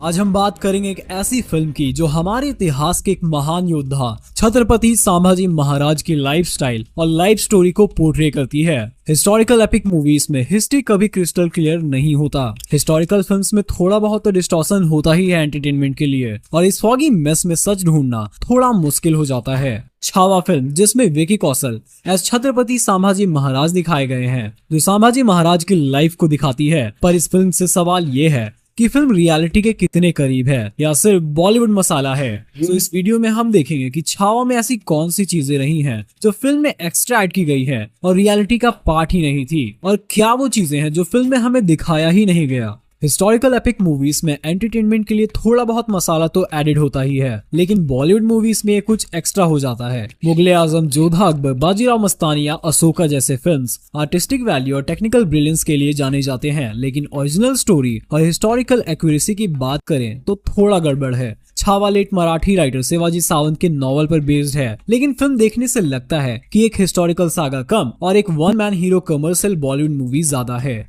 आज हम बात करेंगे एक ऐसी फिल्म की जो हमारे इतिहास के एक महान योद्धा छत्रपति संभाजी महाराज की लाइफस्टाइल और लाइफ स्टोरी को पोर्ट्रे करती है। हिस्टोरिकल एपिक मूवीज में हिस्ट्री कभी क्रिस्टल क्लियर नहीं होता। हिस्टोरिकल फिल्म्स में थोड़ा बहुत तो डिस्टॉर्शन होता ही है एंटरटेनमेंट के लिए, और इस फॉगी मेस में सच ढूंढना थोड़ा मुश्किल हो जाता है। छावा फिल्म, जिसमें विकी कौशल एज छत्रपति संभाजी महाराज दिखाए गए हैं, जो संभाजी महाराज की लाइफ को दिखाती है। पर इस फिल्म से सवाल ये है कि फिल्म रियलिटी के कितने करीब है या सिर्फ बॉलीवुड मसाला है। तो इस वीडियो में हम देखेंगे कि छावा में ऐसी कौन सी चीजें रही हैं जो फिल्म में एक्स्ट्रा ऐड की गई है और रियलिटी का पार्ट ही नहीं थी, और क्या वो चीजें हैं जो फिल्म में हमें दिखाया ही नहीं गया। हिस्टोरिकल एपिक मूवीज में एंटरटेनमेंट के लिए थोड़ा बहुत मसाला तो एडिड होता ही है, लेकिन बॉलीवुड मूवीज में ये कुछ एक्स्ट्रा हो जाता है। मुगले आजम, जोधा अकबर, बाजीराव मस्तानी या अशोका जैसे फिल्म्स आर्टिस्टिक वैल्यू और टेक्निकल ब्रिलियंस के लिए जाने जाते हैं, लेकिन ओरिजिनल स्टोरी और हिस्टोरिकल एक्यूरेसी की बात करें तो थोड़ा गड़बड़ है। छावा लेट मराठी राइटर शिवाजी सावंत के नॉवल पर बेस्ड है, लेकिन फिल्म देखने से लगता है कि एक हिस्टोरिकल सागा कम और एक one man hero commercial Bollywood movie ज्यादा है।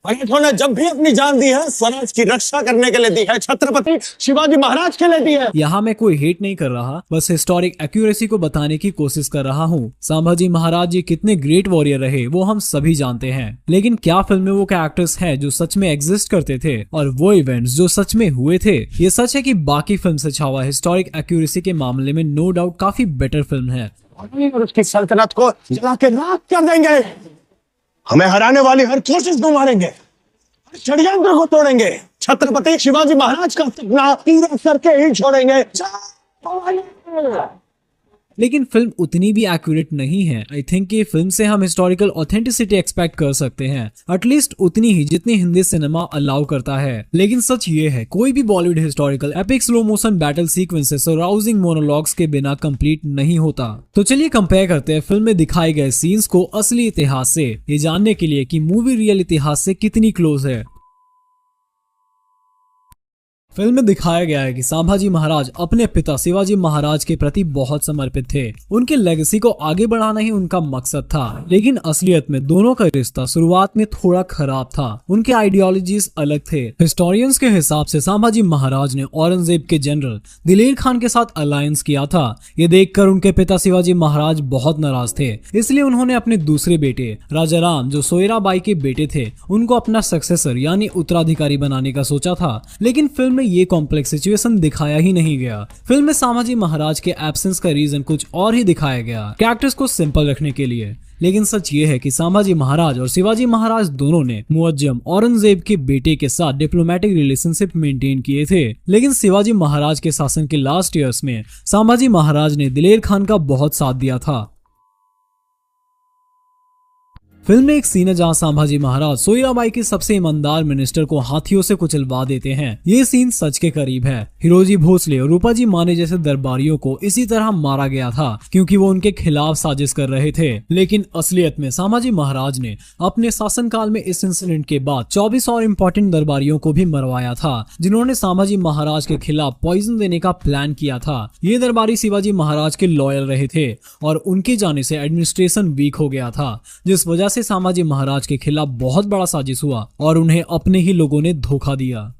मराठों ने जब भी अपनी जान दी है स्वराज की रक्षा करने के लिए दी है, छत्रपति शिवाजी महाराज के लिए दी है। यहाँ मैं कोई हेट नहीं कर रहा, बस हिस्टोरिक एक्यूरेसी को बताने की कोशिश कर रहा हूँ। संभाजी महाराज जी कितने ग्रेट वॉरियर रहे वो हम सभी जानते हैं, लेकिन क्या फिल्म में वो कैरेक्टर्स हैं जो सच में एग्जिस्ट करते थे और वो इवेंट्स जो सच में हुए थे। ये सच है कि बाकी फिल्म से छावा हिस्टोरिक एक्यूरेसी के मामले में नो डाउट काफी बेटर फिल्म है। और उसकी सल्तनत को जला के राख कर देंगे। हमें हराने वाली हर कोशिश को मारेंगे, हर षड्यंत्र को तोड़ेंगे। छत्रपति शिवाजी महाराज का सपना पूरा करके ही छोड़ेंगे। लेकिन फिल्म उतनी भी एक्यूरेट नहीं है। आई थिंक ये फिल्म से हम हिस्टोरिकल ऑथेंटिसिटी एक्सपेक्ट कर सकते हैं, एटलीस्ट उतनी ही जितनी हिंदी सिनेमा अलाउ करता है। लेकिन सच ये है, कोई भी Bollywood historical epic slow motion battle sequences और राउजिंग मोनोलॉग्स के बिना कंप्लीट नहीं होता। तो चलिए कंपेयर करते हैं फिल्म में दिखाए गए सीन्स को असली इतिहास से, ये जानने के लिए कि मूवी रियल इतिहास से कितनी क्लोज है। फिल्म में दिखाया गया है कि संभाजी महाराज अपने पिता शिवाजी महाराज के प्रति बहुत समर्पित थे। उनके लेगेसी को आगे बढ़ाना ही उनका मकसद था, लेकिन असलियत में दोनों का रिश्ता शुरुआत में थोड़ा खराब था। उनके आइडियोलॉजीज अलग थे। हिस्टोरियंस के हिसाब से संभाजी महाराज ने औरंगजेब के जनरल दिलेर खान के साथ अलायंस किया था। ये देखकर उनके पिता शिवाजी महाराज बहुत नाराज थे, इसलिए उन्होंने अपने दूसरे बेटे राजा राम, जो सोयराबाई के बेटे थे, उनको अपना सक्सेसर यानी उत्तराधिकारी बनाने का सोचा था। लेकिन फिल्म में ये कॉम्प्लेक्स सिचुएशन दिखाया ही नहीं गया। फिल्म में संभाजी महाराज के एब्सेंस का रीजन कुछ और ही दिखाया गया, कैरेक्टर्स को सिंपल रखने के लिए। लेकिन सच ये है कि संभाजी महाराज और शिवाजी महाराज दोनों ने मुअज्जम औरंगजेब के बेटे के साथ डिप्लोमेटिक रिलेशनशिप मेंटेन किए थे। लेकिन शिवाजी महाराज के शासन के लास्ट ईयर्स में संभाजी महाराज ने दिलेर खान का बहुत साथ दिया था। फिल्म में एक सीन है जहां संभाजी महाराज सोयराबाई के सबसे ईमानदार मिनिस्टर को हाथियों से कुचलवा देते हैं। ये सीन सच के करीब है। हिरोजी भोसले और रूपाजी माने जैसे दरबारियों को इसी तरह मारा गया था क्योंकि वो उनके खिलाफ साजिश कर रहे थे। लेकिन असलियत में संभाजी महाराज ने अपने शासनकाल में इस इंसिडेंट के बाद 24 और इम्पोर्टेंट दरबारियों को भी मरवाया था, जिन्होंने संभाजी महाराज के खिलाफ पॉइजन देने का प्लान किया था। ये दरबारी शिवाजी महाराज के लॉयल रहे थे और उनके जाने से एडमिनिस्ट्रेशन वीक हो गया था, जिस वजह से संभाजी महाराज के खिलाफ बहुत बड़ा साजिश हुआ और उन्हें अपने ही लोगों ने धोखा दिया।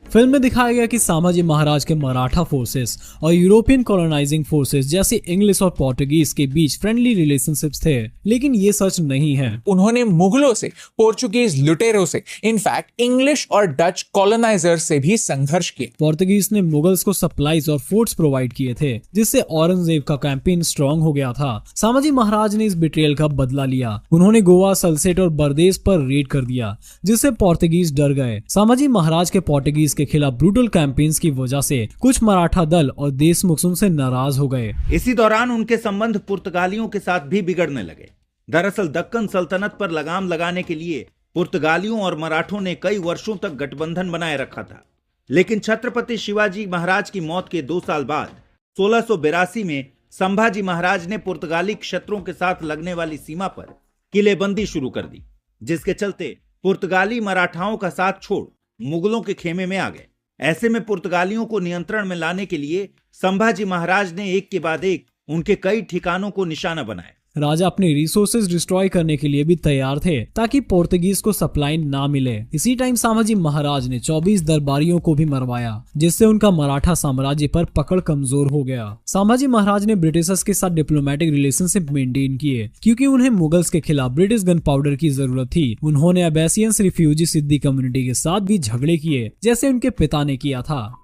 फिल्म में दिखाया गया कि संभाजी महाराज के मराठा फोर्सेस और यूरोपियन कॉलोनाइजिंग फोर्सेस जैसे इंग्लिश और पोर्टुगीज के बीच फ्रेंडली रिलेशनशिप्स थे, लेकिन ये सच नहीं है। उन्होंने मुगलों से, पोर्चुगीज लुटेरों से, इनफैक्ट इंग्लिश और डच कॉलोनाइजर से भी संघर्ष किया। पोर्टुगीज ने मुगल्स को सप्लाईज और फोर्ट्स प्रोवाइड किए थे, जिससे औरंगजेब का कैंपेन स्ट्रॉन्ग हो गया था। संभाजी महाराज ने इस बिट्रेयल का बदला लिया। उन्होंने गोवा, सलसेट और बरदेस पर रेड कर दिया, जिससे पोर्टुगीज डर गए। संभाजी महाराज के पोर्टुगीज के खिलाफ ब्रूटल कैंपेन्स की वजह से कुछ मराठा दल और देशमुख उनसे नाराज हो गए। इसी दौरान उनके संबंध पुर्तगालियों के साथ भी बिगड़ने लगे। दरअसल दक्कन सल्तनत पर लगाम लगाने के लिए पुर्तगालियों और मराठों ने कई वर्षों तक गठबंधन बनाए रखा था, लेकिन छत्रपति शिवाजी महाराज की मौत के 2 साल बाद 1682 में संभाजी महाराज ने पुर्तगाली क्षत्रों के साथ लगने वाली सीमा पर किलेबंदी शुरू कर दी, जिसके चलते पुर्तगाली मराठाओं का साथ छोड़ मुगलों के खेमे में आ गए। ऐसे में पुर्तगालियों को नियंत्रण में लाने के लिए संभाजी महाराज ने एक के बाद एक उनके कई ठिकानों को निशाना बनाया। राजा अपने रिसोर्सेज डिस्ट्रॉय करने के लिए भी तैयार थे ताकि पोर्तुगीज को सप्लाई ना मिले। इसी टाइम संभाजी महाराज ने 24 दरबारियों को भी मरवाया, जिससे उनका मराठा साम्राज्य पर पकड़ कमजोर हो गया। संभाजी महाराज ने ब्रिटिशर्स के साथ डिप्लोमेटिक रिलेशनशिप मेंटेन किए क्योंकि उन्हें मुगल्स के खिलाफ ब्रिटिश गन पाउडर की जरूरत थी। उन्होंने अबैसियंस रिफ्यूजी सिद्दी कम्युनिटी के साथ भी झगड़े किए, जैसे उनके पिता ने किया था।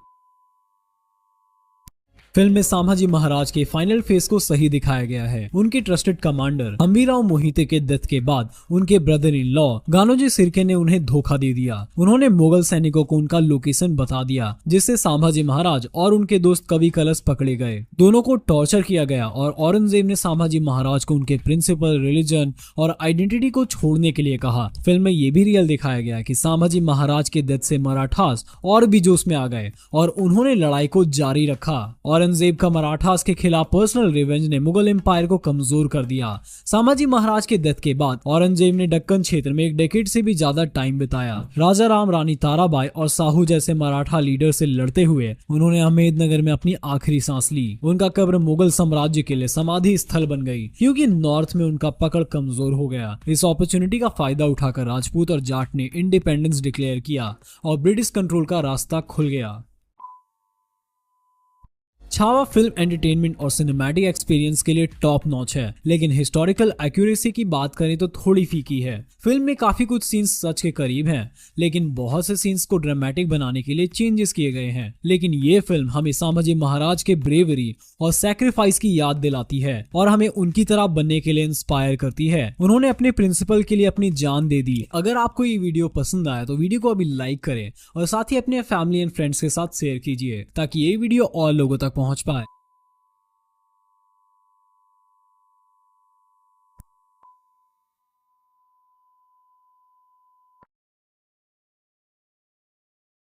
फिल्म में संभाजी महाराज के फाइनल फेज को सही दिखाया गया है। उनके ट्रस्टेड कमांडर हम्बीराव मोहिते के डेथ के बाद उनके ब्रदर इन लॉ गानोजी सिर्के ने उन्हें धोखा दे दिया। उन्होंने मुगल सैनिकों को उनका लोकेशन बता दिया, जिससे संभाजी महाराज और उनके दोस्त कवि कलश पकड़े गए। दोनों को टॉर्चर किया गया और औरंगजेब ने संभाजी महाराज को उनके प्रिंसिपल, रिलीजन और आइडेंटिटी को छोड़ने के लिए कहा। फिल्म में ये भी रियल दिखाया गया कि संभाजी महाराज के डेथ से मराठास और भी जोश में आ गए और उन्होंने लड़ाई को जारी रखा। औरंगजेब का मराठास के खिलाफ पर्सनल रिवेंज ने मुगल एम्पायर को कमजोर कर दिया। संभाजी महाराज के डेथ के बाद औरंगजेब ने दक्कन क्षेत्र में एक डेकेड से भी ज्यादा टाइम बिताया। राजा राम, रानी ताराबाई और साहू जैसे मराठा लीडर से लड़ते हुए उन्होंने अहमदनगर में अपनी आखिरी सांस ली। उनका कब्र मुगल साम्राज्य के लिए समाधि स्थल बन गई क्योंकि नॉर्थ में उनका पकड़ कमजोर हो गया। इस अपॉर्चुनिटी का फायदा उठाकर राजपूत और जाट ने इंडिपेंडेंस डिक्लेयर किया और ब्रिटिश कंट्रोल का रास्ता खुल गया। छावा फिल्म एंटरटेनमेंट और सिनेमैटिक एक्सपीरियंस के लिए टॉप नॉच है, लेकिन हिस्टोरिकल एक्यूरेसी की बात करें तो थोड़ी फीकी है। फिल्म में काफी कुछ सीन्स सच के करीब हैं, लेकिन बहुत से सीन्स को ड्रामेटिक बनाने के लिए चेंजेस किए गए हैं। लेकिन ये फिल्म हमें संभाजी महाराज के ब्रेवरी और सैक्रिफाइस की याद दिलाती है और हमें उनकी तरह बनने के लिए इंस्पायर करती है। उन्होंने अपने प्रिंसिपल के लिए अपनी जान दे दी। अगर आपको ये वीडियो पसंद आया तो वीडियो को अभी लाइक करें और साथ ही अपने फैमिली एंड फ्रेंड्स के साथ शेयर कीजिए ताकि ये वीडियो और लोगों तक पहुंच पाए।